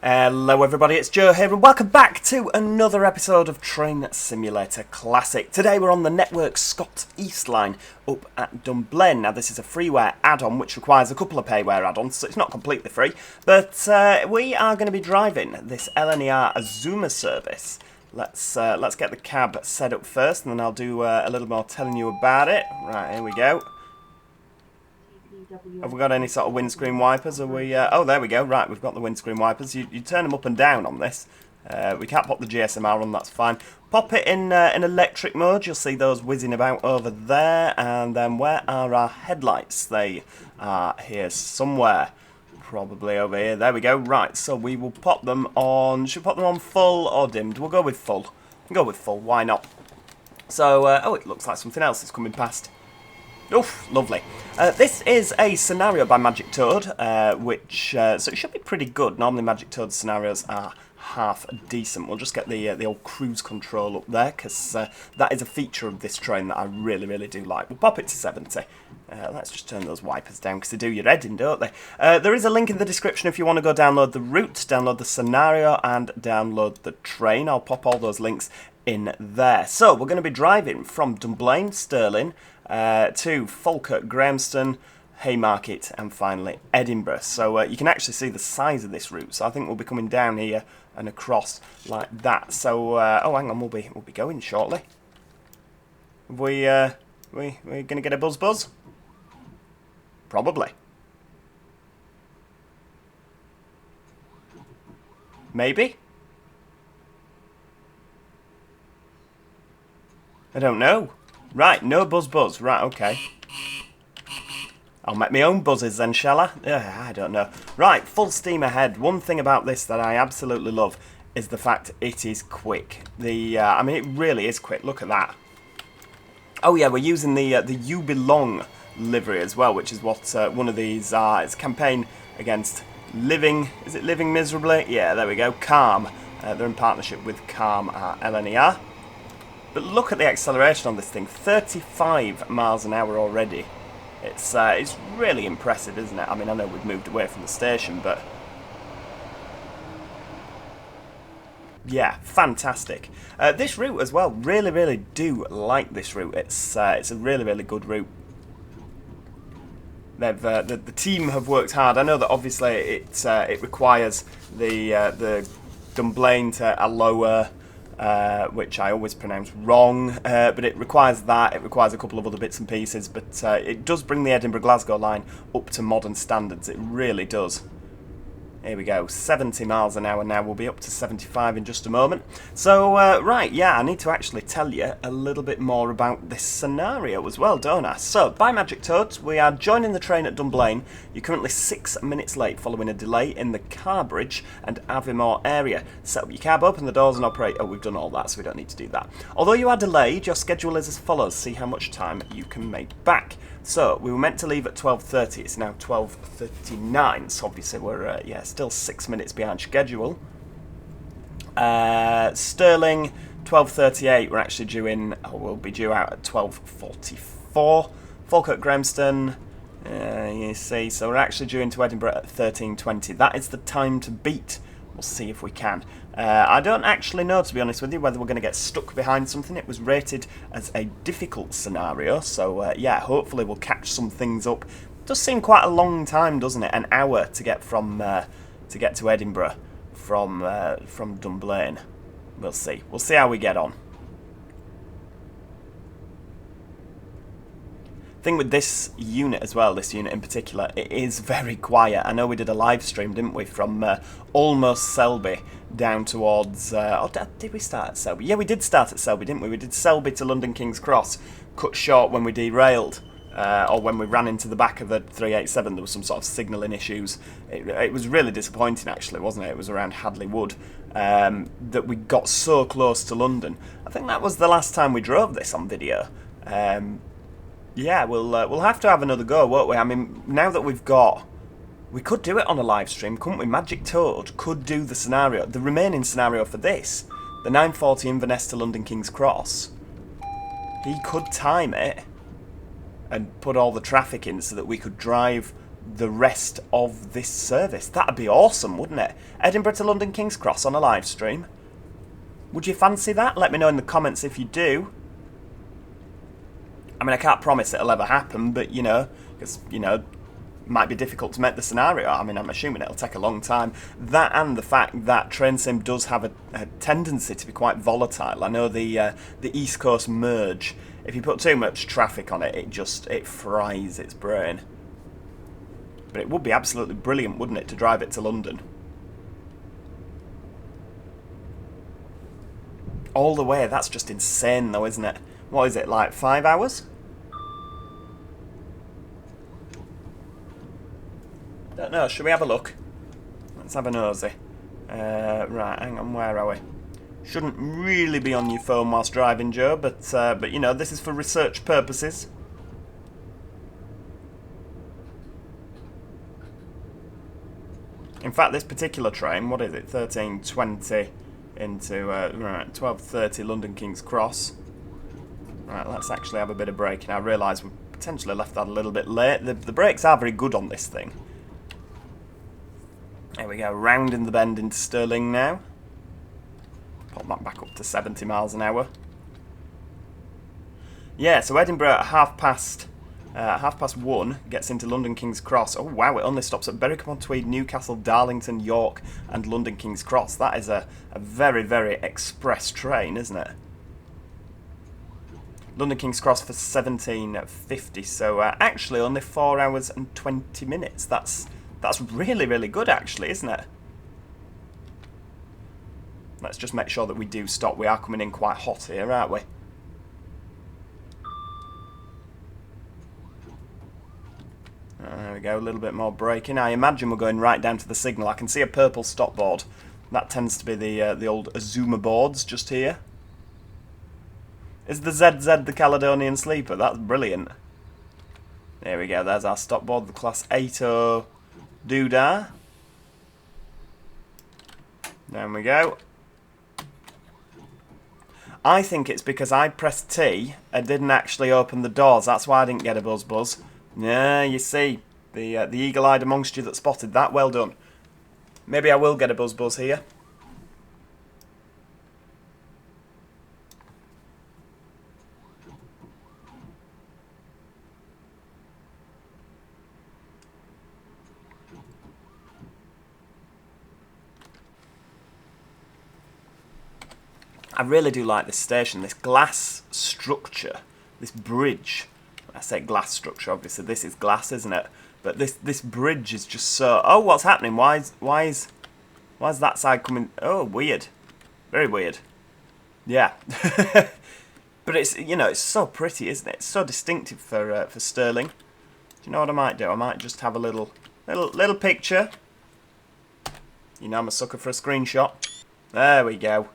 Hello everybody, it's Joe here and welcome back to another episode of Train Simulator Classic. Today we're on the Network Scott East line up at Dunblane. Now this is a freeware add-on which requires a couple of payware add-ons, so it's not completely free. But we are going to be driving this LNER Azuma service. Let's get the cab set up first and then I'll do a little more telling you about it. Right, here we go. Have we got any sort of windscreen wipers? Are we? Oh, there we go. Right, we've got the windscreen wipers. You turn them up and down on this. We can't pop the GSMR on, that's fine. Pop it in electric mode. You'll see those whizzing about over there. And then where are our headlights? They are here somewhere. Probably over here. There we go. Right, so we will pop them on. Should we pop them on full or dimmed? We'll go with full. We'll go with full. Why not? So, oh, it looks like something else is coming past. Oof, lovely. This is a scenario by Magic Toad, so it should be pretty good. Normally Magic Toad's scenarios are half decent. We'll just get the old cruise control up there, because that is a feature of this train that I really, really do like. We'll pop it to 70. Let's just turn those wipers down, because they do your head in, don't they? There is a link in the description if you want to go download the route, download the scenario, and download the train. I'll pop all those links in there. So, we're going to be driving from Dunblane, Stirling, to Falkirk Grahamston, Haymarket, and finally Edinburgh. So you can actually see the size of this route. So I think we'll be coming down here and across like that. So oh, hang on, we'll be going shortly. We're gonna get a buzz? Probably. Maybe. I don't know. Right, no buzz. Right, okay. I'll make my own buzzes then, shall I? I don't know. Right, full steam ahead. One thing about this that I absolutely love is the fact it is quick. I mean, it really is quick. Look at that. Oh yeah, we're using the You Belong livery as well, which is what one of these are. It's a campaign against living. Is it living miserably? Yeah, there we go. Calm. They're in partnership with Calm LNER. But look at the acceleration on this thing, 35 miles an hour already. It's really impressive, isn't it? I mean, I know we've moved away from the station, but yeah, fantastic. This route as well, really, really do like this route. It's a really, really good route. They've the team have worked hard. I know that obviously it requires the Dunblane to a lower. Which I always pronounce wrong, but it requires that, it requires a couple of other bits and pieces, but it does bring the Edinburgh-Glasgow line up to modern standards, it really does. Here we go, 70 miles an hour now, we'll be up to 75 in just a moment. So, right, yeah, I need to actually tell you a little bit more about this scenario as well, don't I? So, by Magic Toads, we are joining the train at Dunblane. You're currently 6 minutes late following a delay in the Carbridge and Aviemore area. Set up your cab, open the doors and operate. Oh, we've done all that, so we don't need to do that. Although you are delayed, your schedule is as follows. See how much time you can make back. So, we were meant to leave at 12:30, it's now 12:39, so obviously we're, yeah, still 6 minutes behind schedule. Stirling, 12:38, we're actually due in, we'll be due out at 12:44. Falkirk Grahamston, you see, so we're actually due into Edinburgh at 13:20. That is the time to beat. We'll see if we can. I don't actually know, to be honest with you, whether we're going to get stuck behind something. It was rated as a difficult scenario, so yeah, hopefully we'll catch some things up. It does seem quite a long time, doesn't it? An hour to get to Edinburgh from Dunblane. We'll see. We'll see how we get on. Thing with this unit as well, this unit in particular, it is very quiet. I know we did a live stream, didn't we, from almost Selby down towards... oh, did we start at Selby? Yeah, we did start at Selby, didn't we? We did Selby to London King's Cross, cut short when we derailed, or when we ran into the back of a 387. There was some sort of signalling issues. It was really disappointing, actually, wasn't it? It was around Hadley Wood that we got so close to London. I think that was the last time we drove this on video. Yeah, we'll have to have another go, won't we? I mean, now that we've got... We could do it on a live stream, couldn't we? Magic Toad could do the scenario, the remaining scenario for this. The 9:40 Inverness to London King's Cross. He could time it and put all the traffic in so that we could drive the rest of this service. That'd be awesome, wouldn't it? Edinburgh to London King's Cross on a live stream. Would you fancy that? Let me know in the comments if you do. I mean, I can't promise it'll ever happen, but, you know, because, you know, might be difficult to make the scenario. I mean, I'm assuming it'll take a long time. That and the fact that train sim does have a tendency to be quite volatile. I know the East Coast merge, if you put too much traffic on it, it fries its brain. But it would be absolutely brilliant, wouldn't it, to drive it to London? All the way, that's just insane though, isn't it? What is it, like 5 hours? Don't know, should we have a look? Let's have a nosy. Right, hang on, where are we? Shouldn't really be on your phone whilst driving, Joe, but you know, this is for research purposes. In fact, this particular train, what is it? 13:20 into right, 12:30 London King's Cross. Right, let's actually have a bit of braking. I realise we potentially left that a little bit late. The brakes are very good on this thing. There we go, round in the bend into Stirling now. Pop that back up to 70 miles an hour. Yeah, so Edinburgh at half past 1 gets into London King's Cross. Oh wow, it only stops at Berwick-upon-Tweed, Newcastle, Darlington, York and London King's Cross. That is a very, very express train, isn't it? London King's Cross for 17:50, so actually only 4 hours and 20 minutes. That's really, really good actually, isn't it? Let's just make sure that we do stop. We are coming in quite hot here, aren't we? There we go, a little bit more braking. I imagine we're going right down to the signal. I can see a purple stop board. That tends to be the old Azuma boards just here. Is the ZZ the Caledonian Sleeper? That's brilliant. There we go, there's our stop board, the Class 80 Doodah. There we go. I think it's because I pressed T and didn't actually open the doors. That's why I didn't get a buzz. Yeah, you see, the eagle-eyed amongst you that spotted that, well done. Maybe I will get a buzz here. I really do like this station, this glass structure, this bridge. I say glass structure, obviously this is glass, isn't it? But this bridge is just so... Oh, what's happening? Why is that side coming... Oh, weird. Very weird. Yeah. But it's, you know, it's so pretty, isn't it? It's so distinctive for Stirling. Do you know what I might do? I might just have a little picture. You know I'm a sucker for a screenshot. There we go.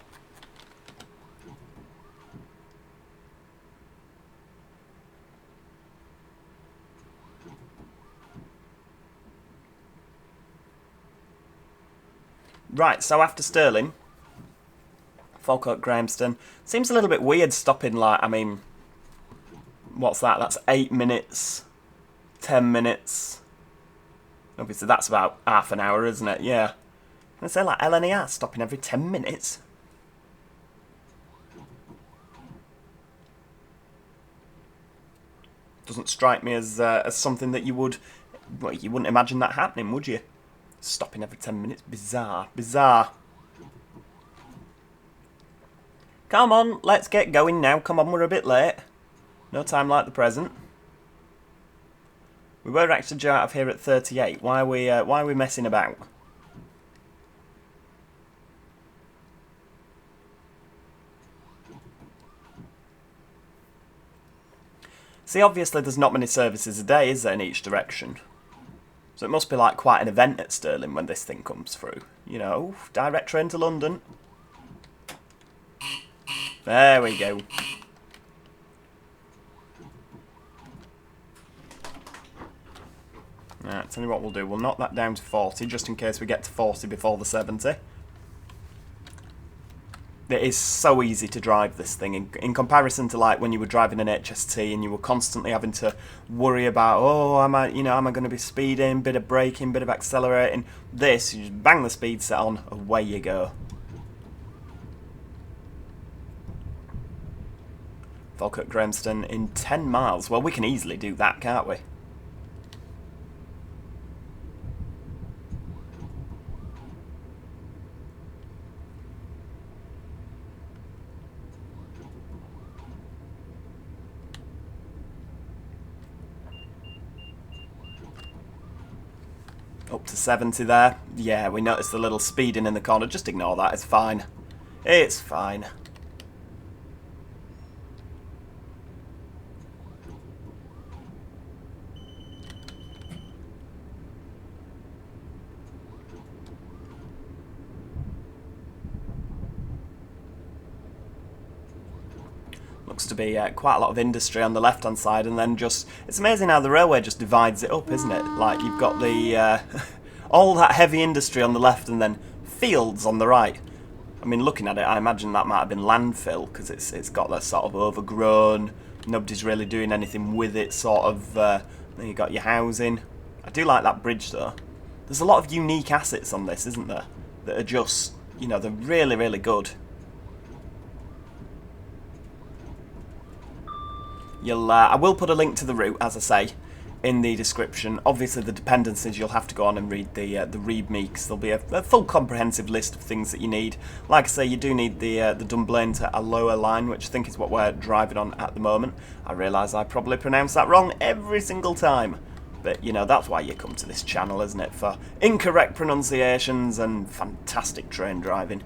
Right, so after Stirling, Falkirk Grahamston. Seems a little bit weird stopping, like, I mean, what's that? That's 8 minutes, 10 minutes. Obviously, that's about half an hour, isn't it? Yeah. I say, like, LNER stopping every 10 minutes. Doesn't strike me as something that you would... Well, you wouldn't imagine that happening, would you? Stopping every 10 minutes. Bizarre. Bizarre. Come on, let's get going now. Come on, we're a bit late. No time like the present. We were actually due out of here at 38. Why are we messing about? See, obviously there's not many services a day, is there, in each direction? So it must be like quite an event at Stirling when this thing comes through. You know, direct train to London. There we go. Right, tell you what we'll do. We'll knock that down to 40, just in case we get to 40 before the 70. It is so easy to drive this thing in comparison to like when you were driving an HST and you were constantly having to worry about, oh, am I going to be speeding, bit of braking, bit of accelerating. This, you just bang the speed set on, away you go. Falkirk Grahamston in 10 miles. Well, we can easily do that, can't we? Up to 70 there. Yeah, we noticed the little speeding in the corner. Just ignore that, it's fine. It's fine. Looks to be quite a lot of industry on the left hand side, and then just, it's amazing how the railway just divides it up, isn't it? Like you've got the all that heavy industry on the left and then fields on the right. I mean, looking at it, I imagine that might have been landfill, because it's got that sort of overgrown, nobody's really doing anything with it sort of. Then you got your housing. I do like that bridge though. There's a lot of unique assets on this, isn't there, that are just, you know, they're really, really good. I will put a link to the route, as I say, in the description. Obviously, the dependencies, you'll have to go on and read the README, because there'll be a full comprehensive list of things that you need. Like I say, you do need the Dunblane to a lower line, which I think is what we're driving on at the moment. I realise I probably pronounce that wrong every single time. But, you know, that's why you come to this channel, isn't it? For incorrect pronunciations and fantastic train driving.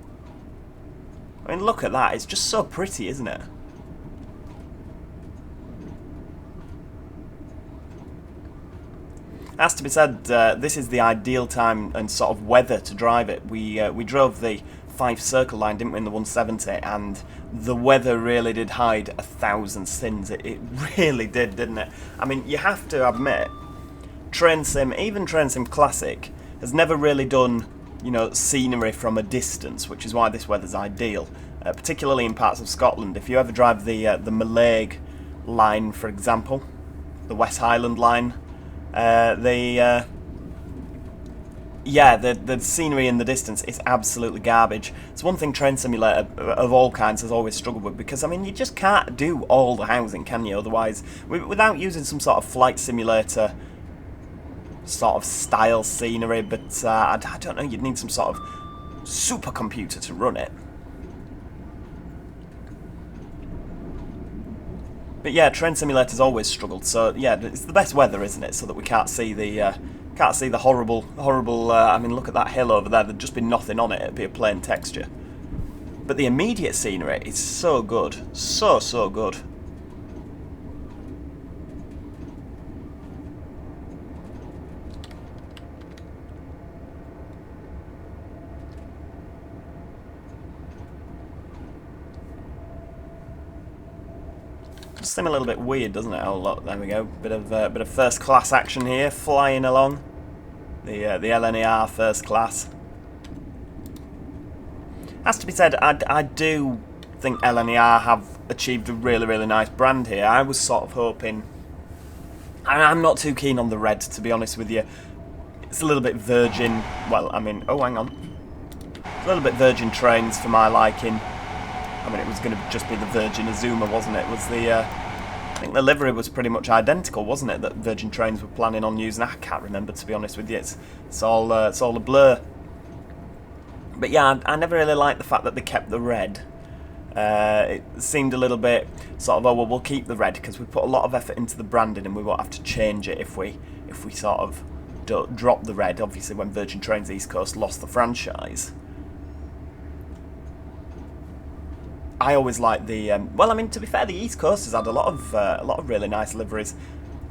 I mean, look at that. It's just so pretty, isn't it? Has to be said, this is the ideal time and sort of weather to drive it. We drove the 5 Circle line, didn't we, in the 170, and the weather really did hide 1,000 sins. It really did, didn't it? I mean, you have to admit, Train Sim, even Train Sim Classic, has never really done, you know, scenery from a distance, which is why this weather's ideal, particularly in parts of Scotland. If you ever drive the Mallaig line, for example, the West Highland line, the scenery in the distance is absolutely garbage. It's one thing Train Simulator of all kinds has always struggled with, because, I mean, you just can't do all the housing, can you? Otherwise, without using some sort of flight simulator sort of style scenery, but I don't know, you'd need some sort of supercomputer to run it. But yeah, Train Simulator's always struggled, so yeah, it's the best weather, isn't it? So that we can't see the horrible. I mean, look at that hill over there. There'd just be nothing on it. It'd be a plain texture. But the immediate scenery is so good, so good. Seem a little bit weird, doesn't it? Oh look, there we go. Bit of first class action here, flying along. The LNER First Class. Has to be said, I do think LNER have achieved a really nice brand here. I was sort of hoping. I'm not too keen on the red, to be honest with you. It's a little bit Virgin. Well, I mean, oh hang on, a little bit Virgin Trains for my liking. I mean, it was going to just be the Virgin Azuma, wasn't it? Was the I think the livery was pretty much identical, wasn't it? That Virgin Trains were planning on using. I can't remember, to be honest with you. It's all a blur. But yeah, I never really liked the fact that they kept the red. It seemed a little bit sort of, oh well, we'll keep the red because we put a lot of effort into the branding, and we won't have to change it if we sort of drop the red. Obviously, when Virgin Trains East Coast lost the franchise. I always like the well, I mean, to be fair, the East Coast has had a lot of really nice liveries.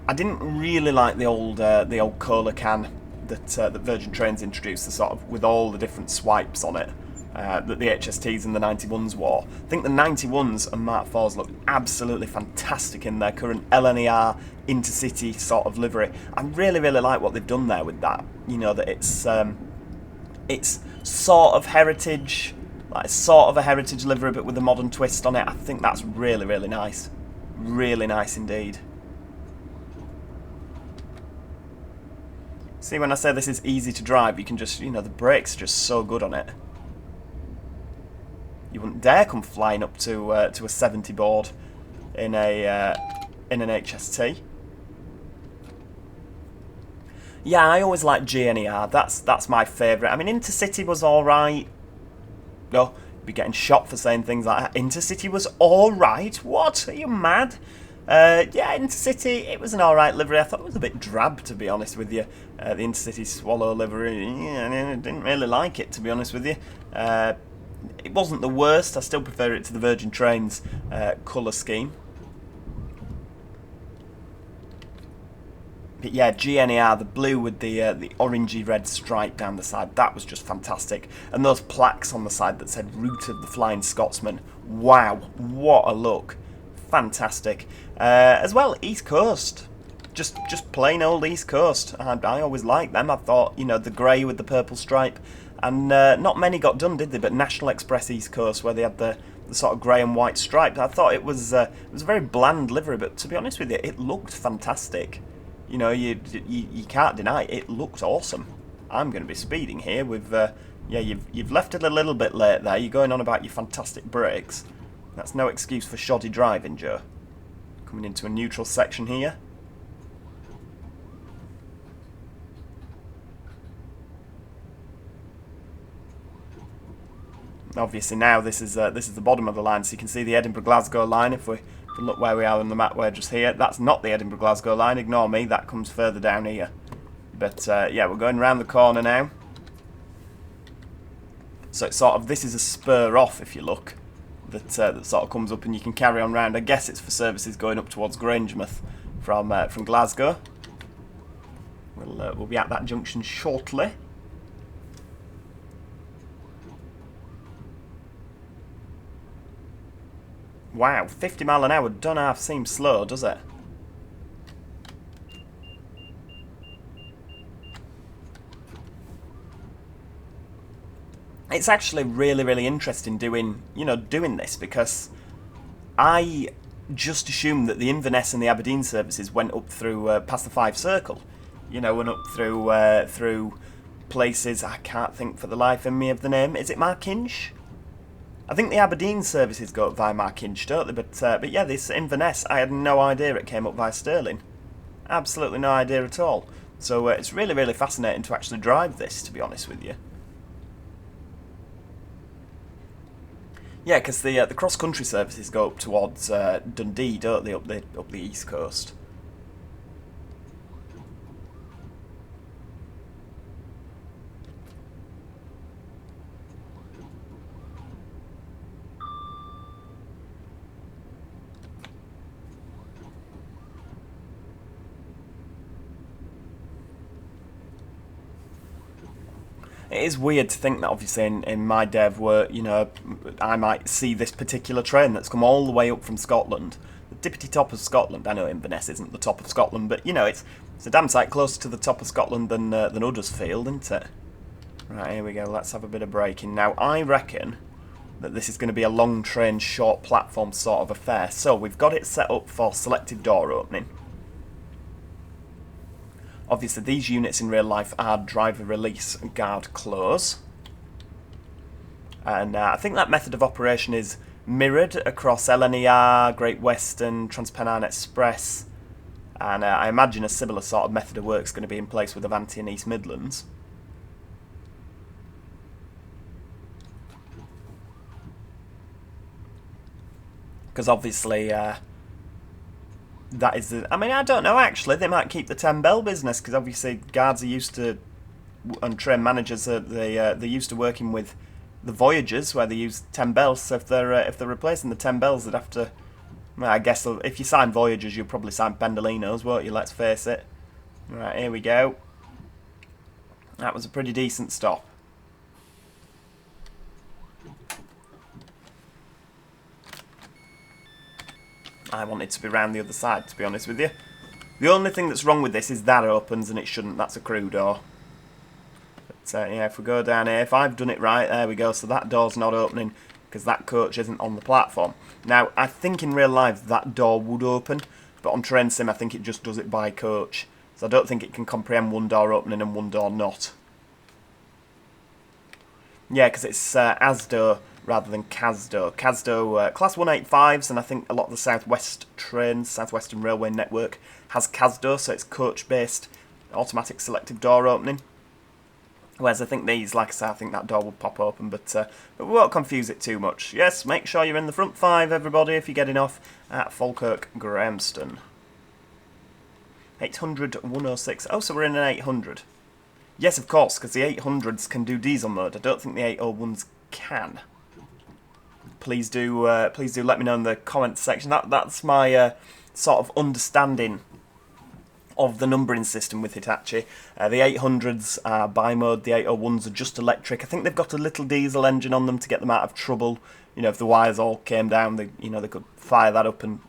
I didn't really like the old cola can that Virgin Trains introduced, the sort of with all the different swipes on it that the HSTs and the 91s wore. I think the 91s and Mark IVs look absolutely fantastic in their current LNER intercity sort of livery. I really like what they've done there with that. You know, that it's sort of heritage. like sort of a heritage livery but with a modern twist on it. I think that's really, really nice. Really nice indeed. See, when I say this is easy to drive, you can just, you know, the brakes are just so good on it. You wouldn't dare come flying up to a 70 board in an HST. Yeah, I always like GNER. That's my favourite. I mean, Intercity was all right. No, you'd be getting shot for saying things like that. Intercity was all right. What? Are you mad? Yeah, Intercity, it was an alright livery. I thought it was a bit drab, to be honest with you. The Intercity Swallow livery, yeah, I didn't really like it, to be honest with you. It wasn't the worst. I still prefer it to the Virgin Trains colour scheme. But yeah, GNER, the blue with the orangey red stripe down the side, that was just fantastic. And those plaques on the side that said Route of the Flying Scotsman, wow, what a look. Fantastic. As well, East Coast. Just plain old East Coast. I always liked them. I thought, you know, the grey with the purple stripe. And not many got done, did they? But National Express East Coast, where they had the sort of grey and white stripe. I thought it was a very bland livery, but to be honest with you, it looked fantastic. You know, you can't deny it. It looked awesome. I'm going to be speeding here with... yeah, you've left it a little bit late there. You're going on about your fantastic brakes. That's no excuse for shoddy driving, Joe. Coming into a neutral section here. Obviously now this is the bottom of the line, so you can see the Edinburgh-Glasgow line. If we look where we are on the map, we're just here. That's not the Edinburgh-Glasgow line, ignore me, that comes further down here. But yeah, we're going round the corner now. So it's sort of, this is a spur off, if you look. That sort of comes up and you can carry on round. I guess it's for services going up towards Grangemouth from Glasgow. We'll be at that junction shortly. Wow, 50 mile an hour don't half seem slow, does it? It's actually really, really interesting doing this, because I just assumed that the Inverness and the Aberdeen services went up through past the Five Circle, you know, went up through places. I can't think for the life of me of the name. Is it Markinch? I think the Aberdeen services go up via Markinch, don't they? But yeah, this Inverness, I had no idea it came up via Stirling. Absolutely no idea at all. So it's really, really fascinating to actually drive this, to be honest with you. Yeah, because the cross-country services go up towards Dundee, don't they, up the east coast. It is weird to think that obviously in my dev work, you know, I might see this particular train that's come all the way up from Scotland. The tippity top of Scotland. I know Inverness isn't the top of Scotland, but you know, it's a damn sight closer to the top of Scotland than Huddersfield, isn't it? Right, here we go. Let's have a bit of braking. Now, I reckon that this is going to be a long train, short platform sort of affair. So we've got it set up for selective door opening. Obviously, these units in real life are driver release, guard close. And I think that method of operation is mirrored across LNER, Great Western, Transpennine Express. And I imagine a similar sort of method of work is going to be in place with Avanti and East Midlands. Because obviously... that is the... I mean, I don't know, actually. They might keep the 10 bell business, because obviously guards are used to... and train managers, they're used to working with the Voyagers, where they use 10 bells. So if they're replacing the 10 bells, they'd have to... Well, I guess if you sign Voyagers, you'll probably sign Pendolinos, won't you? Let's face it. Right, here we go. That was a pretty decent stop. I wanted to be round the other side, to be honest with you. The only thing that's wrong with this is that opens and it shouldn't. That's a crew door. Yeah, if we go down here, if I've done it right, there we go. So that door's not opening because that coach isn't on the platform. Now, I think in real life that door would open, but on Train Sim I think it just does it by coach. So I don't think it can comprehend one door opening and one door not. Yeah, because it's ASDO rather than CASDO. CASDO, Class 185s, and I think a lot of the Southwest trains, Southwestern Railway Network, has CASDO, so it's coach-based automatic selective door opening. Whereas I think these, like I said, I think that door will pop open, but we won't confuse it too much. Yes, make sure you're in the front 5, everybody, if you're getting off at Falkirk Grahamston. 800 106. Oh, so we're in an 800. Yes, of course, because the 800s can do diesel mode. I don't think the 801s can. Please do let me know in the comments section. That's my sort of understanding of the numbering system with Hitachi. The 800s are bi-mode, the 801s are just electric. I think they've got a little diesel engine on them to get them out of trouble. You know, if the wires all came down, they could fire that up and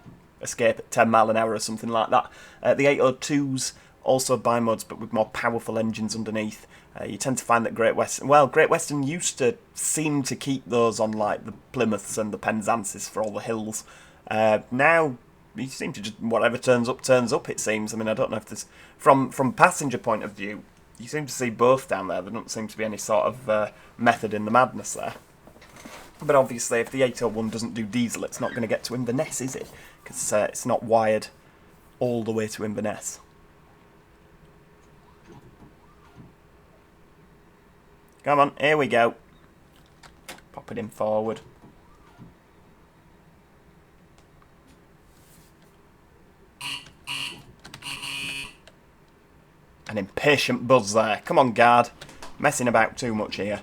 escape at 10 mile an hour or something like that. The 802s, also bi-modes, but with more powerful engines underneath. You tend to find that Great Western used to seem to keep those on like the Plymouths and the Penzances for all the hills. Now, you seem to just, whatever turns up, it seems. I mean, I don't know if there's, from passenger point of view, you seem to see both down there. There doesn't seem to be any sort of method in the madness there. But obviously, if the 801 doesn't do diesel, it's not going to get to Inverness, is it? Because it's not wired all the way to Inverness. Come on, here we go. Pop it in forward. An impatient buzz there. Come on, guard. Messing about too much here.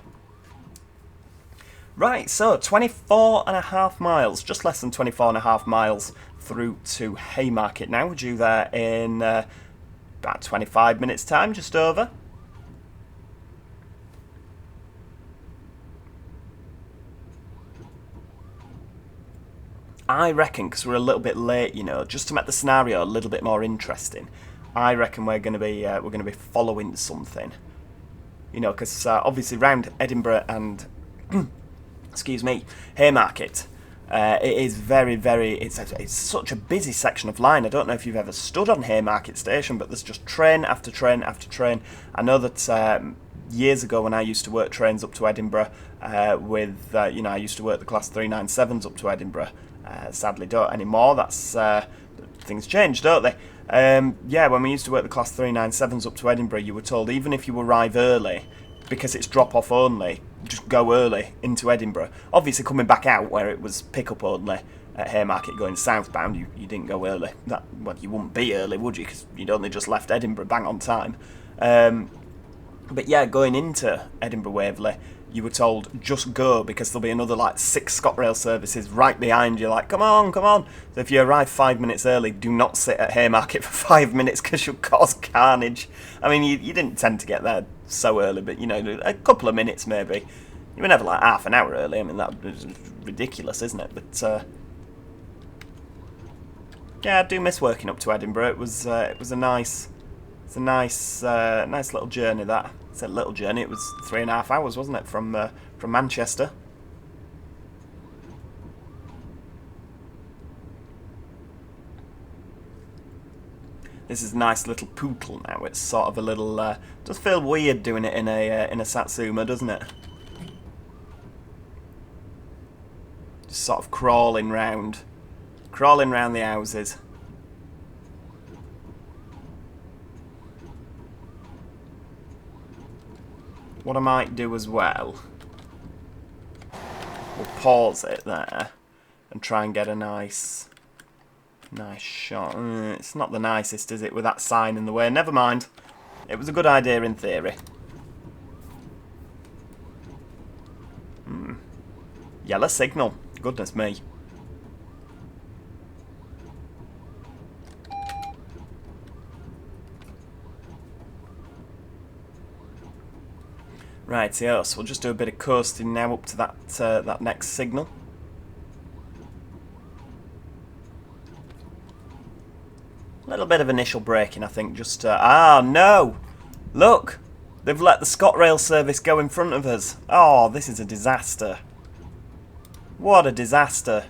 Right, so 24.5 miles, just less than 24.5 miles through to Haymarket now. We're due there in about 25 minutes' time, just over. I reckon, because we're a little bit late, you know, just to make the scenario a little bit more interesting, I reckon we're going to be following something, you know, because obviously round Edinburgh and excuse me, Haymarket, it is very, it's such a busy section of line. I don't know if you've ever stood on Haymarket station, but there's just train after train after train. I know that years ago when I used to work trains up to Edinburgh with, you know, I used to work the Class 397s up to Edinburgh. Sadly don't anymore. That's things change, don't they? Yeah, when we used to work the Class 397s up to Edinburgh, you were told even if you arrive early, because it's drop-off only, just go early into Edinburgh. Obviously coming back out where it was pick-up only at Haymarket going southbound, you didn't go early. Well, you wouldn't be early, would you? Because you'd only just left Edinburgh bang on time. But yeah, going into Edinburgh Waverley, you were told just go because there'll be another like 6 ScotRail services right behind you. Like, come on. So if you arrive 5 minutes early, do not sit at Haymarket for 5 minutes because you'll cause carnage. I mean, you didn't tend to get there so early, but you know, a couple of minutes maybe. You were never like half an hour early. I mean, that was ridiculous, isn't it? But yeah, I do miss working up to Edinburgh. It was a nice little journey. That it's a little journey. It was 3.5 hours, wasn't it, from Manchester? This is a nice little pootle now. It's sort of a little. Does feel weird doing it in a Satsuma, doesn't it? Just sort of crawling round the houses. What I might do as well, we'll pause it there and try and get a nice shot. It's not the nicest, is it, with that sign in the way? Never mind. It was a good idea in theory. Yellow signal. Goodness me. Right, so we'll just do a bit of coasting now up to that next signal. A little bit of initial braking, I think. Just no! Look, They've let the ScotRail service go in front of us. Oh, this is a disaster. What a disaster.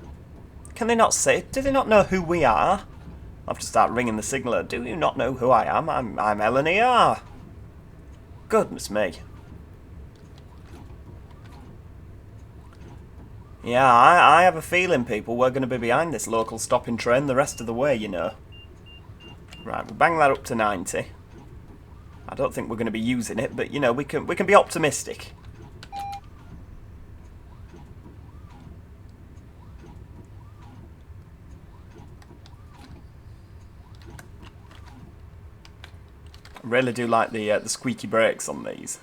Can they not say? Do they not know who we are? I'll have to start ringing the signaller. Do you not know who I am? I'm LNER. Goodness me. Yeah, I have a feeling, people, we're going to be behind this local stopping train the rest of the way, you know. Right, we'll bang that up to 90. I don't think we're going to be using it, but, you know, we can be optimistic. I really do like the squeaky brakes on these.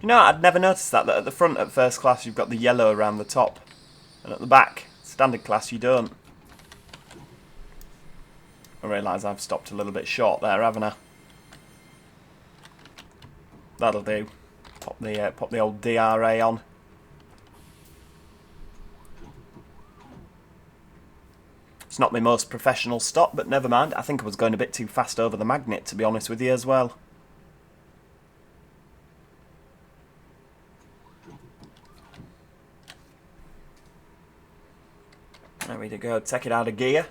You know, I'd never noticed that at the front at first class you've got the yellow around the top, and at the back, standard class, you don't. I realise I've stopped a little bit short there, haven't I? That'll do. Pop the old DRA on. It's not my most professional stop, but never mind. I think I was going a bit too fast over the magnet, to be honest with you, as well. There we go. Take it out of gear.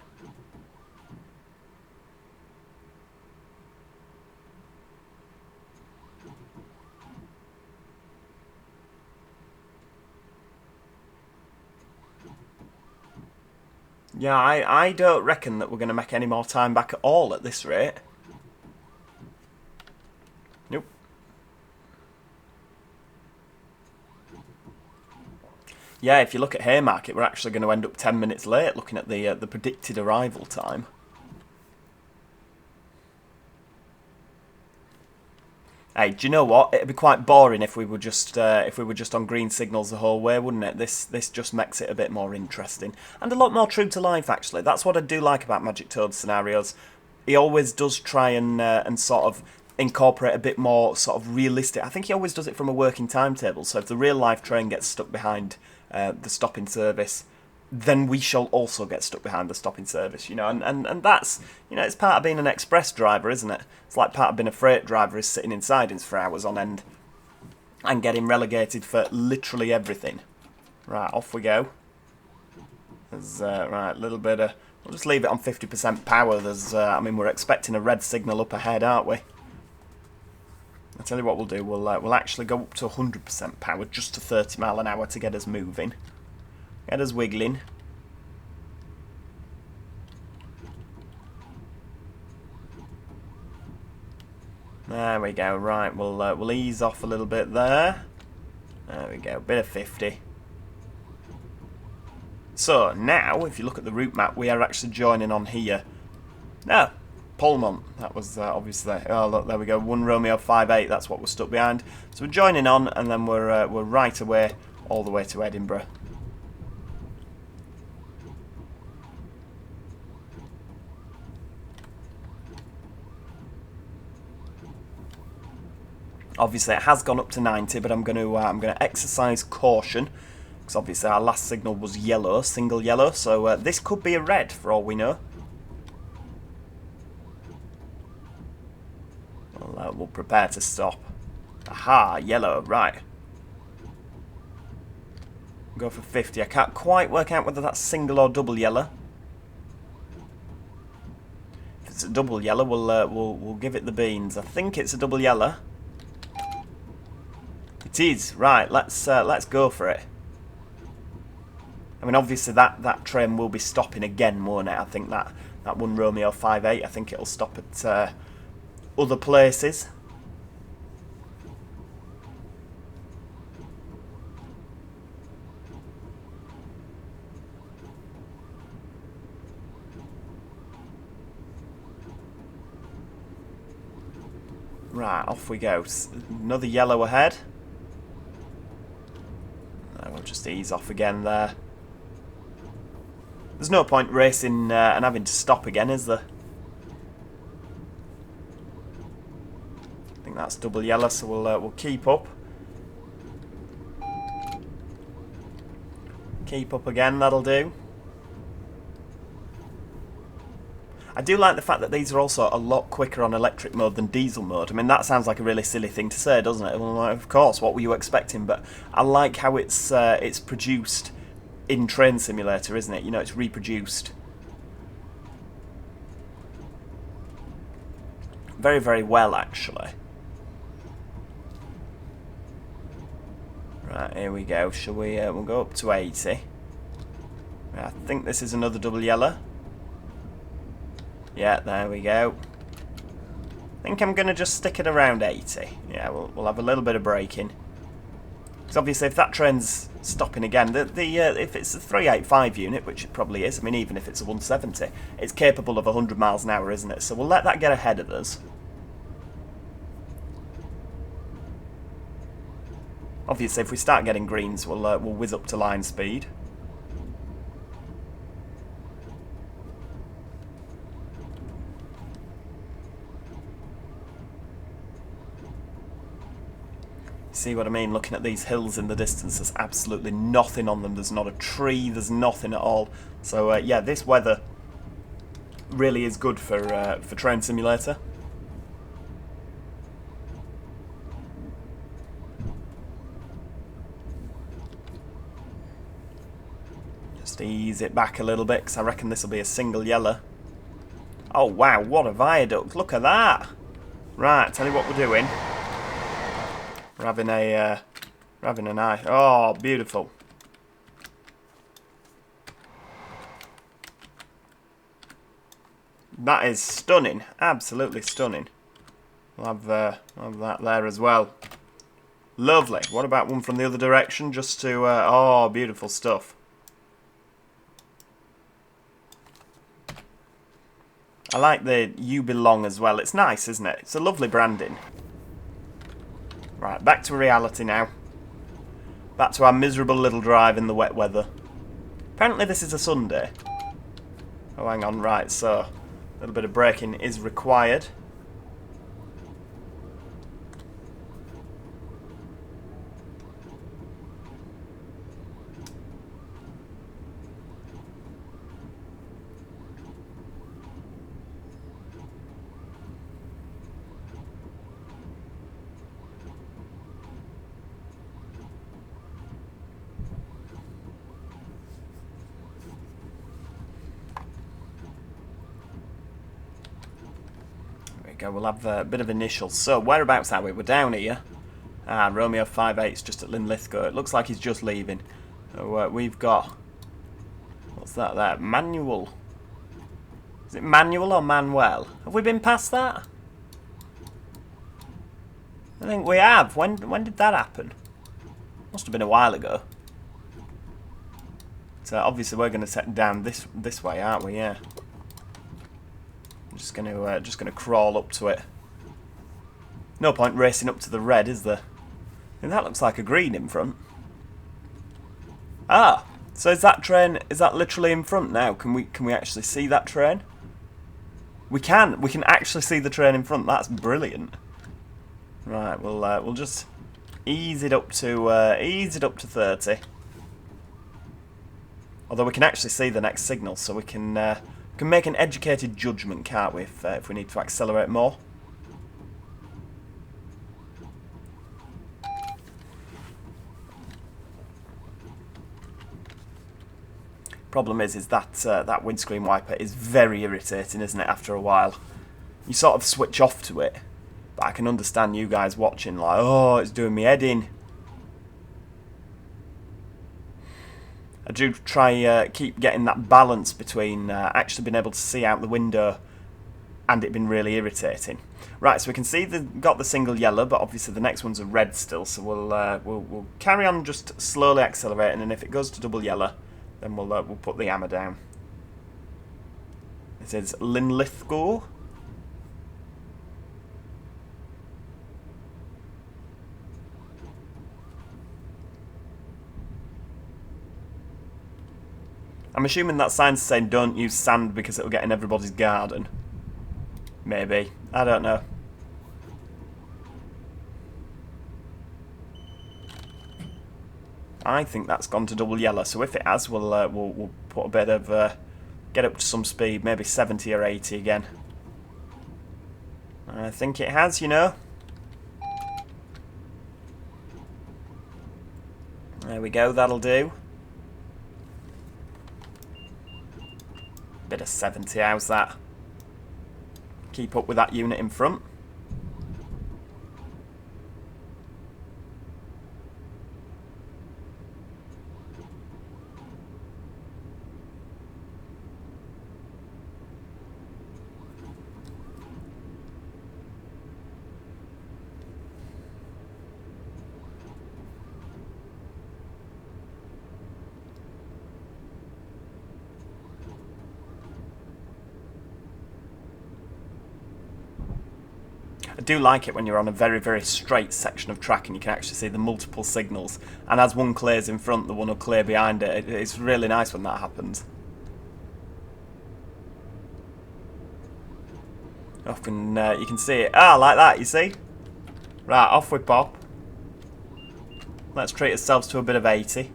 Yeah, I don't reckon that we're going to make any more time back at all at this rate. Nope. Yeah, if you look at Haymarket, we're actually going to end up 10 minutes late looking at the predicted arrival time. Hey, do you know what? It'd be quite boring if we were just on green signals the whole way, wouldn't it? This just makes it a bit more interesting and a lot more true to life. Actually, that's what I do like about Magic Toad's scenarios. He always does try and sort of incorporate a bit more sort of realistic. I think he always does it from a working timetable. So if the real life train gets stuck behind the stopping service, then we shall also get stuck behind the stopping service, you know, and that's, you know, it's part of being an express driver, isn't it? It's like part of being a freight driver is sitting in sidings for hours on end and getting relegated for literally everything. Right, off we go. There's, right, a little bit of, we'll just leave it on 50% power. There's, I mean, we're expecting a red signal up ahead, aren't we? I'll tell you what we'll do, we'll actually go up to 100% power, just to 30 mile an hour to get us moving. Get us wiggling. There we go. Right, we'll ease off a little bit there. There we go. Bit of 50. So now, if you look at the route map, we are actually joining on here. No, Polmont. That was obviously. Oh look, there we go. 1 Romeo 58. That's what we're stuck behind. So we're joining on, and then we're right away all the way to Edinburgh. Obviously, it has gone up to 90, but I'm going to exercise caution because obviously our last signal was yellow, single yellow. So this could be a red for all we know. We'll prepare to stop. Aha, yellow, right. Go for 50. I can't quite work out whether that's single or double yellow. If it's a double yellow, we'll give it the beans. I think it's a double yellow. It is. Right, let's go for it. I mean, obviously that train will be stopping again, won't it? I think that 1 Romeo 58, I think it'll stop at other places. Right, off we go. Another yellow ahead. We'll just ease off again there. There's no point racing and having to stop again, is there? I think that's double yellow, so we'll keep up. Keep up again, that'll do. I do like the fact that these are also a lot quicker on electric mode than diesel mode. I mean, that sounds like a really silly thing to say, doesn't it? Well, of course, what were you expecting? But I like how it's produced in Train Simulator, isn't it? You know, it's reproduced. Very, very well, actually. Right, here we go. Shall we? We'll go up to 80. I think this is another double yellow. Yeah, there we go. I think I'm going to just stick it around 80. Yeah, we'll have a little bit of braking. Because obviously if that train's stopping again, if it's a 385 unit, which it probably is, I mean even if it's a 170, it's capable of 100 miles an hour, isn't it? So we'll let that get ahead of us. Obviously if we start getting greens, we'll whiz up to line speed. See what I mean? Looking at these hills in the distance, there's absolutely nothing on them. There's not a tree, there's nothing at all. So yeah, this weather really is good for Train Simulator. Just ease it back a little bit, because I reckon this will be a single yellow. Oh wow, what a viaduct! Look at that! Right, tell you what we're doing. We're having an eye. Oh, beautiful. That is stunning. Absolutely stunning. We'll have that there as well. Lovely. What about one from the other direction? Just to... oh, beautiful stuff. I like the "You Belong" as well. It's nice, isn't it? It's a lovely branding. Right, back to reality now. Back to our miserable little drive in the wet weather. Apparently this is a Sunday. Oh, hang on, right, so a little bit of braking is required. We'll have a bit of initials. So, whereabouts are we? We're down here. Ah, Romeo 58's just at Linlithgow. It looks like he's just leaving. So, we've got... What's that there? Manual. Is it Manuel or Manuel? Have we been past that? I think we have. When did that happen? Must have been a while ago. So, obviously we're going to set down this way, aren't we? Yeah. I'm just gonna crawl up to it. No point racing up to the red, is there? And that looks like a green in front. Ah, so is that train? Is that literally in front now? Can we actually see that train? We can. We can actually see the train in front. That's brilliant. Right, we'll just ease it up to 30. Although we can actually see the next signal, so we can make an educated judgment, can't we, if we need to accelerate more. Problem is that that windscreen wiper is very irritating, isn't it, after a while? You sort of switch off to it, but I can understand you guys watching like, oh, it's doing me head in. I do try keep getting that balance between actually being able to see out the window and it being really irritating. Right, so we can see got the single yellow, but obviously the next one's a red still, so we'll carry on just slowly accelerating, and if it goes to double yellow, then we'll put the hammer down. It says Linlithgow. I'm assuming that sign's saying don't use sand because it'll get in everybody's garden. Maybe. I don't know. I think that's gone to double yellow, so if it has, we'll put a bit of get up to some speed, maybe 70 or 80 again. I think it has, you know. There we go, that'll do. Bit of 70, how's that? Keep up with that unit in front. I do like it when you're on a very, very straight section of track and you can actually see the multiple signals. And as one clears in front, the one will clear behind it. It's really nice when that happens. Often you can see it. Ah, like that, you see? Right, off we pop. Let's treat ourselves to a bit of 80.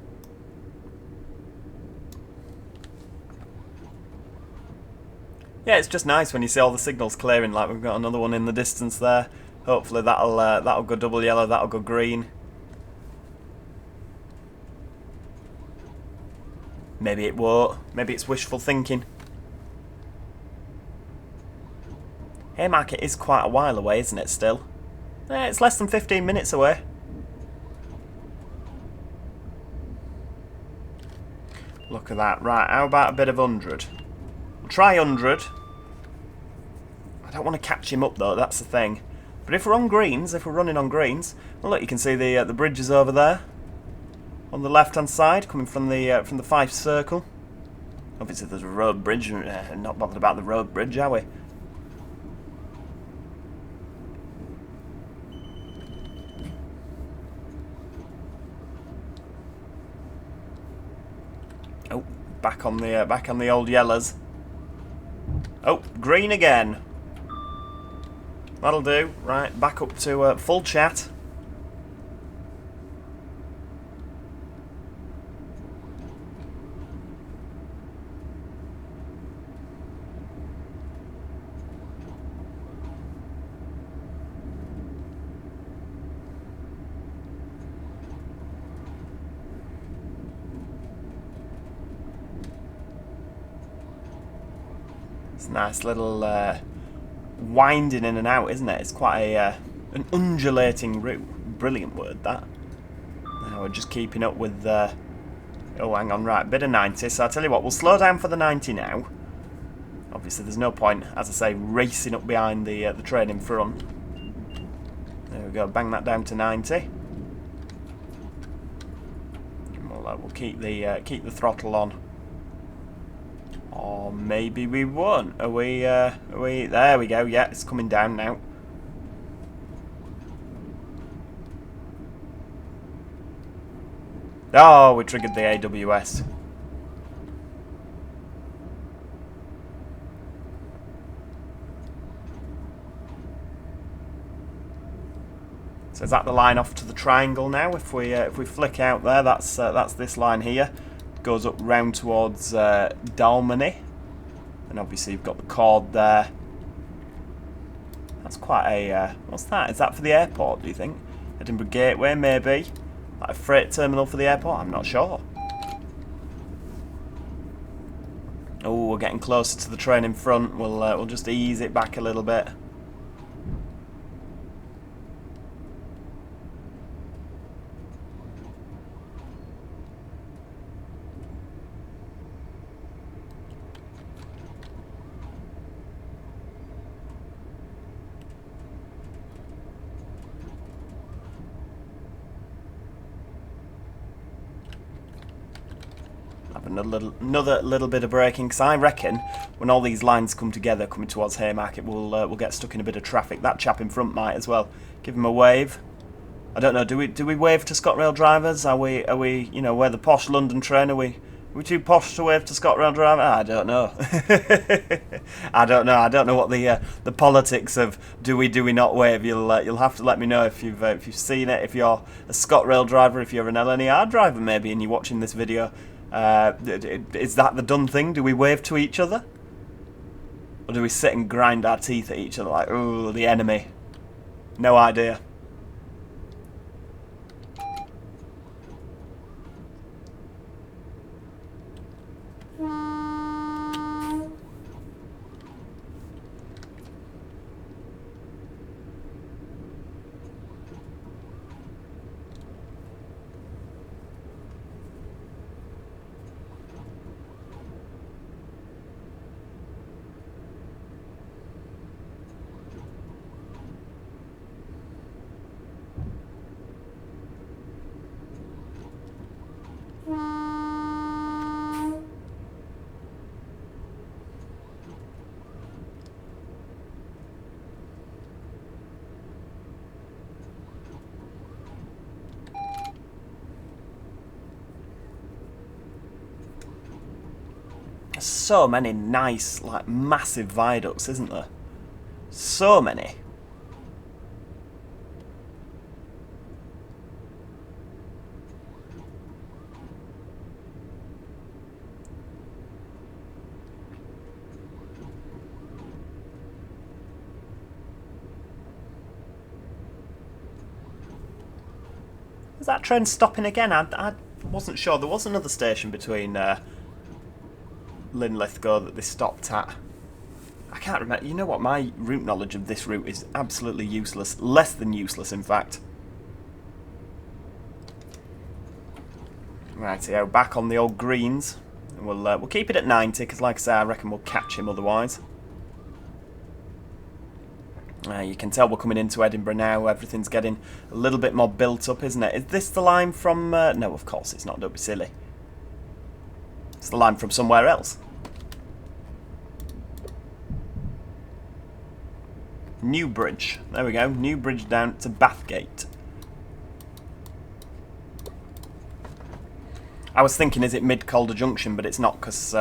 Yeah, it's just nice when you see all the signals clearing, like we've got another one in the distance there. Hopefully that'll go double yellow, that'll go green. Maybe it won't. Maybe it's wishful thinking. Haymarket is quite a while away, isn't it, still? It's less than 15 minutes away. Look at that. Right, how about a bit of 100? We'll try 100. I don't want to catch him up though, that's the thing. But if we're on greens, if we're running on greens, well look, you can see the bridges over there on the left-hand side, coming from the Fife Circle. Obviously, there's a road bridge. Not bothered about the road bridge, are we? Oh, back on the old yellows. Oh, green again. That'll do. Right, back up to full chat. It's a nice little winding in and out, isn't it? It's quite an undulating route. Brilliant word, that. Now we're just keeping up with oh, hang on, right, bit of 90. So I'll tell you what, we'll slow down for the 90 now. Obviously, there's no point, as I say, racing up behind the train in front. There we go, bang that down to 90. And we'll keep the throttle on. Or maybe we won't. Are we, there we go, yeah, it's coming down now. Oh, we triggered the AWS. So is that the line off to the triangle now? If we flick out there, that's this line here. Goes up round towards Dunblane, and obviously you've got the cord there. That's quite a what's that? Is that for the airport, do you think? Edinburgh Gateway, maybe? Like a freight terminal for the airport? I'm not sure. Oh, we're getting closer to the train in front. We'll just ease it back a little bit. Another little bit of braking, because I reckon when all these lines come together, coming towards Haymarket, we'll get stuck in a bit of traffic. That chap in front might as well. Give him a wave. I don't know. Do we wave to ScotRail drivers? Are we you know, we're the posh London train? Are we too posh to wave to ScotRail drivers? I don't know. I don't know. I don't know what the politics of do we not wave. You'll have to let me know if you've seen it. If you're a ScotRail driver, if you're an LNER driver maybe, and you're watching this video. Is that the done thing? Do we wave to each other? Or do we sit and grind our teeth at each other like, ooh, the enemy? No idea. There's so many nice, like, massive viaducts, isn't there? So many. Is that train stopping again? I wasn't sure. There was another station between Linlithgow that they stopped at. I can't remember. You know what? My route knowledge of this route is absolutely useless. Less than useless, in fact. Rightio, back on the old greens. We'll keep it at 90 because, like I say, I reckon we'll catch him otherwise. You can tell we're coming into Edinburgh now. Everything's getting a little bit more built up, isn't it? Is this the line from... no, of course it's not. Don't be silly. It's the line from somewhere else. Newbridge. There we go. Newbridge down to Bathgate. I was thinking, is it mid-Calder Junction? But it's not, because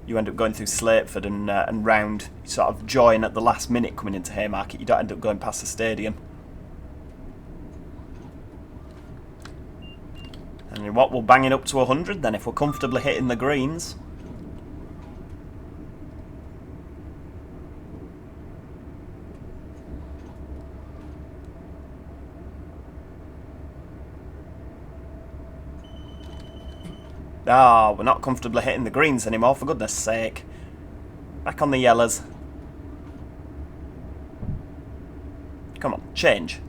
you end up going through Slateford and round. You sort of join at the last minute coming into Haymarket. You don't end up going past the stadium. And what, we'll bang it up to 100 then if we're comfortably hitting the greens. Ah, we're not comfortably hitting the greens anymore, for goodness sake. Back on the yellows. Come on, change.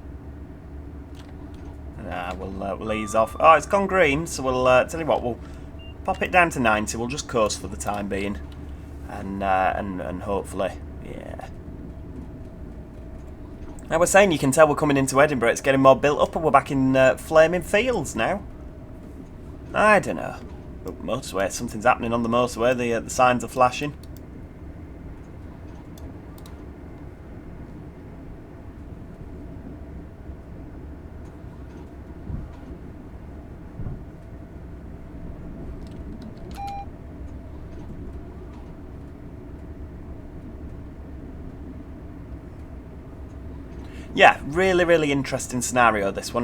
We'll ease off. Oh, it's gone green, so we'll tell you what, we'll pop it down to 90. We'll just coast for the time being, and hopefully, yeah. I was saying, you can tell we're coming into Edinburgh. It's getting more built up, and we're back in flaming fields now. I don't know. Oh, motorway. Something's happening on the motorway. The signs are flashing. Yeah, really, really interesting scenario, this one.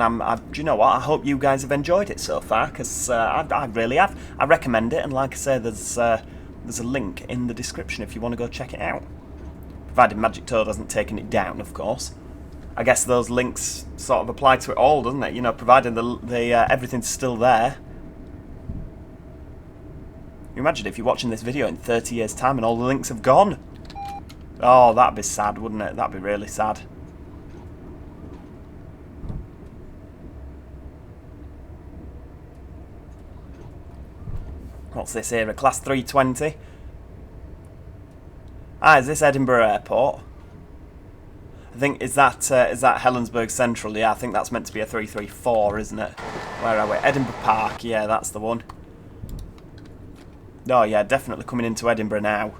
Do you know what? I hope you guys have enjoyed it so far, because I really have. I recommend it, and like I say, there's a link in the description if you want to go check it out. Provided Magic Toad hasn't taken it down, of course. I guess those links sort of apply to it all, doesn't it? You know, provided everything's still there. You imagine if you're watching this video in 30 years' time and all the links have gone. Oh, that'd be sad, wouldn't it? That'd be really sad. What's this here? A Class 320. Ah, is this Edinburgh Airport? I think, is that Helensburgh Central? Yeah, I think that's meant to be a 334, isn't it? Where are we? Edinburgh Park. Yeah, that's the one. Oh, yeah, definitely coming into Edinburgh now.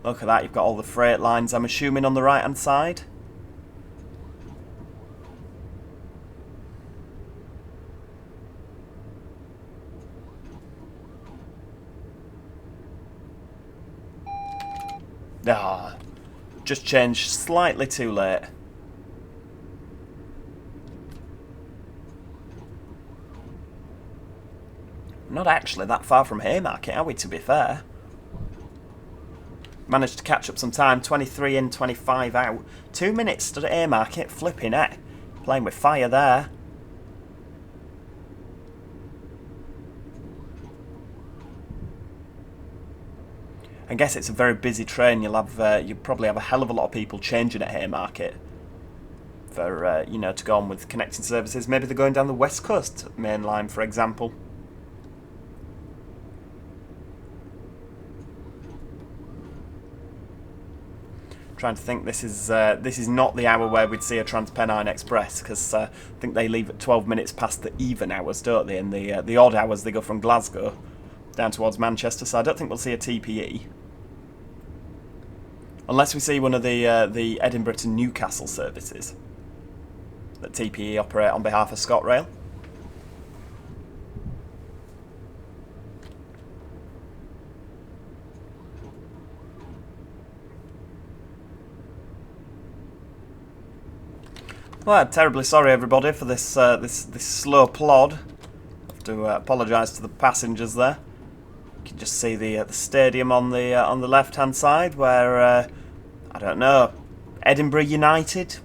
Look at that. You've got all the freight lines, I'm assuming, on the right-hand side. Ah, just changed slightly too late. not actually that far from Haymarket, are we, to be fair? Managed to catch up some time, 23 in, 25 out. 2 minutes stood at Haymarket, flipping it. Playing with fire there. I guess it's a very busy train. You'll probably have a hell of a lot of people changing at Haymarket for you know, to go on with connecting services. Maybe they're going down the West Coast main line, for example. Trying to think, this is not the hour where we'd see a Transpennine Express, because I think they leave at 12 minutes past the even hours, don't they? And the odd hours they go from Glasgow down towards Manchester, so I don't think we'll see a TPE. Unless we see one of the Edinburgh to Newcastle services that TPE operate on behalf of ScotRail. Well, I'm terribly sorry everybody for this this slow plod. I have to apologise to the passengers there. You can just see the stadium on the left-hand side, where I don't know, Edinburgh United.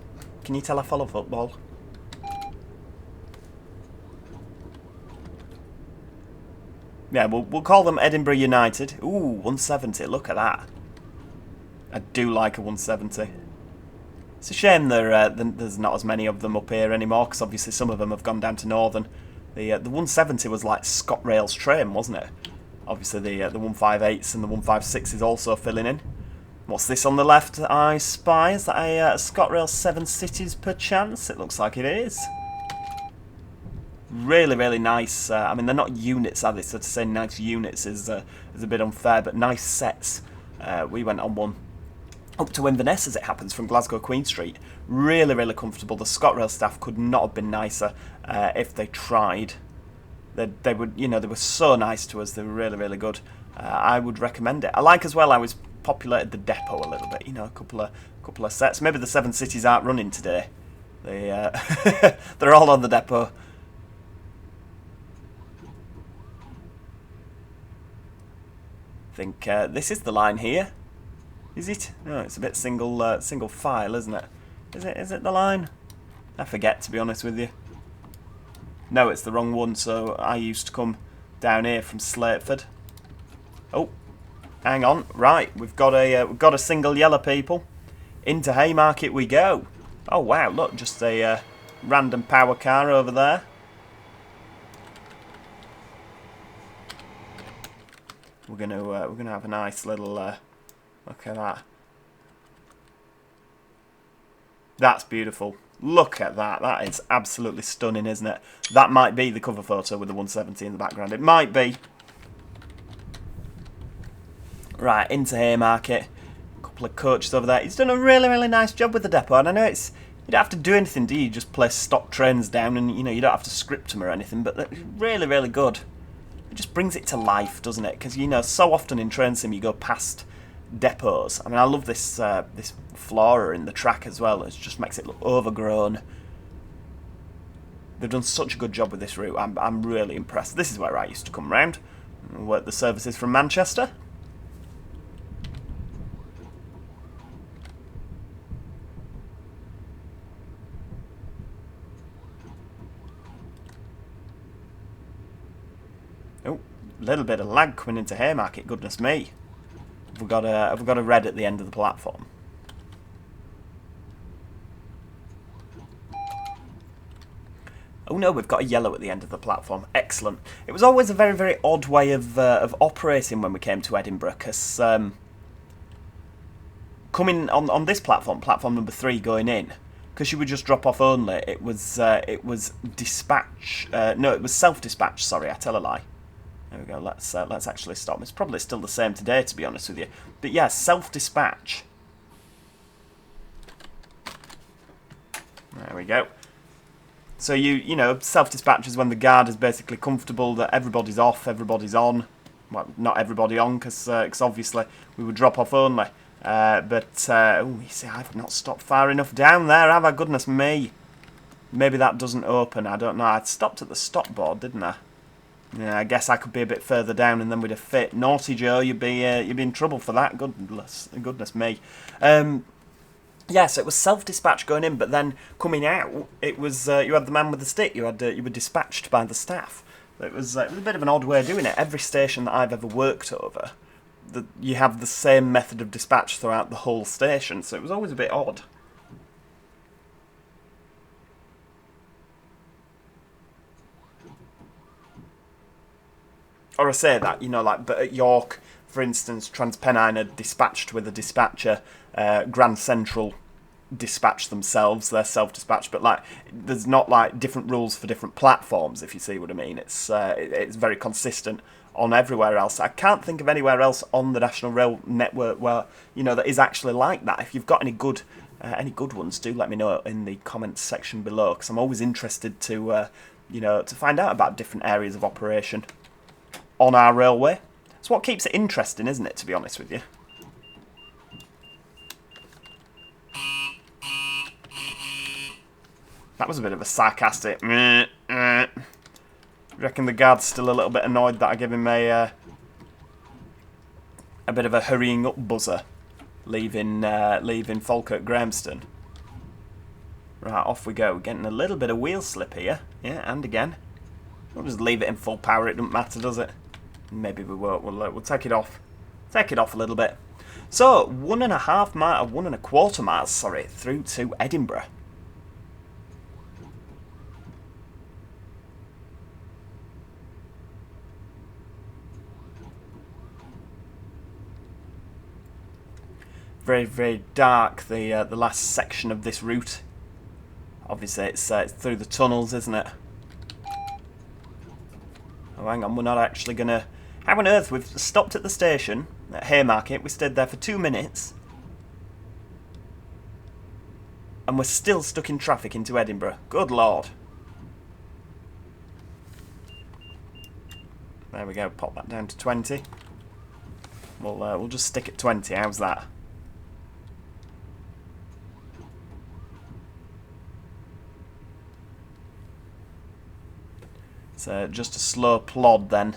Can you tell I follow football? Yeah, we'll call them Edinburgh United. Ooh, 170. Look at that. I do like a 170. It's a shame there's not as many of them up here anymore, because obviously some of them have gone down to Northern. The 170 was like ScotRail's train, wasn't it? Obviously the 158s and the 156s also filling in. What's this on the left that I spy? Is that a ScotRail 7 Cities perchance? It looks like it is. Really, really nice. I mean, they're not units, are they? So to say nice units is a bit unfair, but nice sets. We went on one up to Inverness, as it happens, from Glasgow Queen Street. Really, really comfortable. The ScotRail staff could not have been nicer if they tried. They would, you know, they were so nice to us. They were really, really good. I would recommend it. I like as well. I was populated the depot a little bit. You know, a couple of sets. Maybe the 7 Cities aren't running today. They they're all on the depot. I think this is the line here. Is it? No, it's a bit single file, isn't it? Is it the line? I forget, to be honest with you. No, it's the wrong one. So I used to come down here from Slateford. Oh, hang on. Right, we've got a single yellow, people. Into Haymarket we go. Oh wow, look, just a random power car over there. We're gonna have a nice little look at that. That's beautiful. Look at that. That is absolutely stunning, isn't it? That might be the cover photo with the 170 in the background. It might be. Right, into Haymarket. A couple of coaches over there. He's done a really, really nice job with the depot. And I know you don't have to do anything, do you? You just place stock trains down and, you know, you don't have to script them or anything. But they're really, really good. It just brings it to life, doesn't it? Because, you know, so often in train sim you go past depots. I mean, I love this this flora in the track as well. It just makes it look overgrown. They've done such a good job with this route. I'm really impressed. This is where I used to come round and work the services from Manchester. Oh, a little bit of lag coming into Haymarket. Goodness me. Have we got a red at the end of the platform? Oh no, we've got a yellow at the end of the platform. Excellent. It was always a very, very odd way of operating when we came to Edinburgh, because coming on this platform number 3 going in, because you would just drop off only. It was dispatch. No, it was self-dispatch. Sorry, I tell a lie. There we go. Let's actually stop. It's probably still the same today, to be honest with you. But yeah, self-dispatch. There we go. So you know, self-dispatch is when the guard is basically comfortable that everybody's off, everybody's on. Well, not everybody on, because obviously we would drop off only. Oh, you see, I've not stopped far enough down there, have I? Goodness me. Maybe that doesn't open. I don't know. I stopped at the stop board, didn't I? Yeah, I guess I could be a bit further down and then we'd have fit. Naughty Joe, you'd be in trouble for that. Goodness me. Yeah, so it was self-dispatch going in, but then coming out, it was you had the man with the stick. You were dispatched by the staff. It was a bit of an odd way of doing it. Every station that I've ever worked over, you have the same method of dispatch throughout the whole station, so it was always a bit odd. Or I say that, you know, like, but at York, for instance, Transpennine are dispatched with a dispatcher. Grand Central dispatch themselves, they're self-dispatched, but like, there's not like different rules for different platforms, if you see what I mean. It's very consistent on everywhere else. I can't think of anywhere else on the National Rail network where, you know, that is actually like that. If you've got any good ones, do let me know in the comments section below, because I'm always interested to, you know, to find out about different areas of operation on our railway. It's what keeps it interesting, isn't it, to be honest with you? That was a bit of a sarcastic meh, meh. Reckon the guard's still a little bit annoyed that I give him a bit of a hurrying up buzzer, leaving Falkirk Grahamston. Right, off we go. We're getting a little bit of wheel slip here. Yeah, and again. We'll just leave it in full power, it doesn't matter, does it? Maybe we won't. We'll take it off. Take it off a little bit. So, 1.25 miles, sorry, through to Edinburgh. Very, very dark, the last section of this route. Obviously, it's through the tunnels, isn't it? Oh, hang on, we're not actually going to... How on earth? We've stopped at the station, at Haymarket. We stayed there for 2 minutes. And we're still stuck in traffic into Edinburgh. Good Lord. There we go, pop that down to 20. We'll just stick at 20, how's that? So just a slow plod then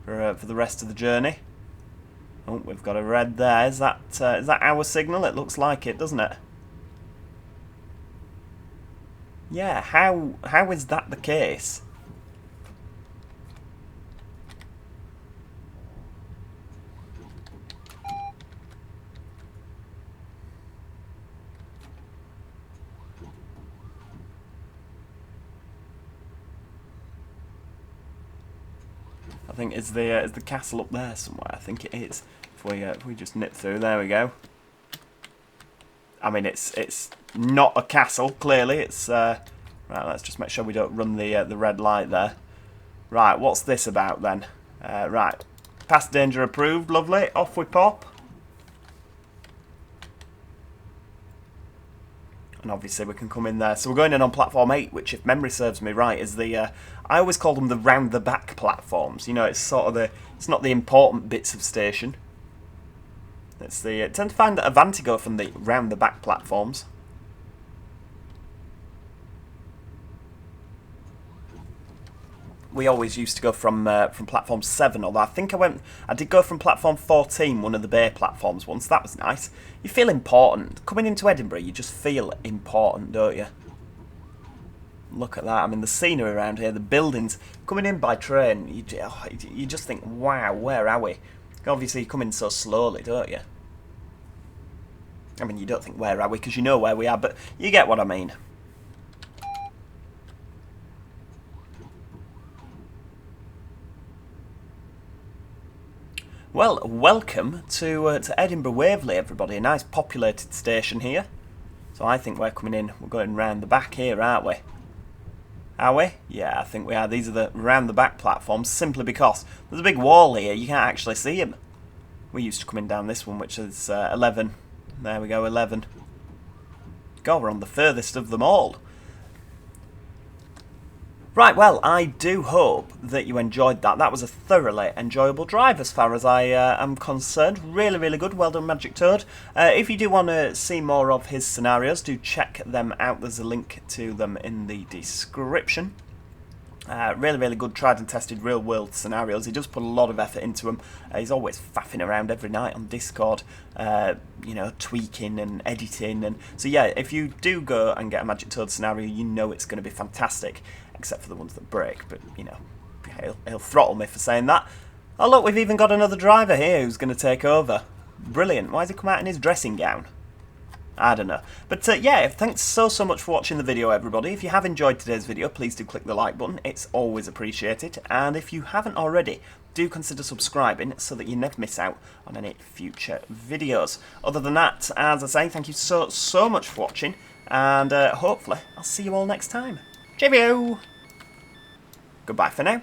for the rest of the journey. Oh, we've got a red there. Is that our signal? It looks like it, doesn't it? Yeah. How is that the case? I think is the castle up there somewhere. I think it is. If we just nip through, there we go. I mean, it's not a castle. Clearly, it's right. Let's just make sure we don't run the red light there. Right, what's this about then? Right, past danger approved. Lovely. Off we pop. And obviously we can come in there. So we're going in on platform 8, which, if memory serves me right, is the... I always call them the round-the-back platforms. You know, it's sort of the... It's not the important bits of station. It's the... I tend to find that Avanti go from the round-the-back platforms. We always used to go from platform 7, although I think I did go from platform 14, one of the bay platforms once. That was nice. You feel important. Coming into Edinburgh, you just feel important, don't you? Look at that. I mean, the scenery around here, the buildings. Coming in by train, you just think, wow, where are we? Obviously, you come in so slowly, don't you? I mean, you don't think, where are we? Because you know where we are, but you get what I mean. Well, welcome to Edinburgh Waverley, everybody. A nice populated station here. So I think we're coming in, we're going round the back here, aren't we? Are we? Yeah, I think we are. These are the round the back platforms, simply because there's a big wall here, you can't actually see them. We used to come in down this one, which is 11. There we go, 11. God, we're on the furthest of them all. Right, well, I do hope that you enjoyed that. That was a thoroughly enjoyable drive as far as I am concerned. Really, really good. Well done, Magic Toad. If you do want to see more of his scenarios, do check them out. There's a link to them in the description. Really, really good, tried and tested real-world scenarios. He does put a lot of effort into them. He's always faffing around every night on Discord, you know, tweaking and editing. And so, yeah, if you do go and get a Magic Toad scenario, you know it's going to be fantastic, except for the ones that break. But, you know, he'll throttle me for saying that. Oh, look, we've even got another driver here who's going to take over. Brilliant. Why has he come out in his dressing gown? I don't know. But yeah, thanks so much for watching the video, everybody. If you have enjoyed today's video, please do click the like button. It's always appreciated. And if you haven't already, do consider subscribing so that you never miss out on any future videos. Other than that, as I say, thank you so much for watching. And hopefully, I'll see you all next time. Cheerio! Goodbye for now.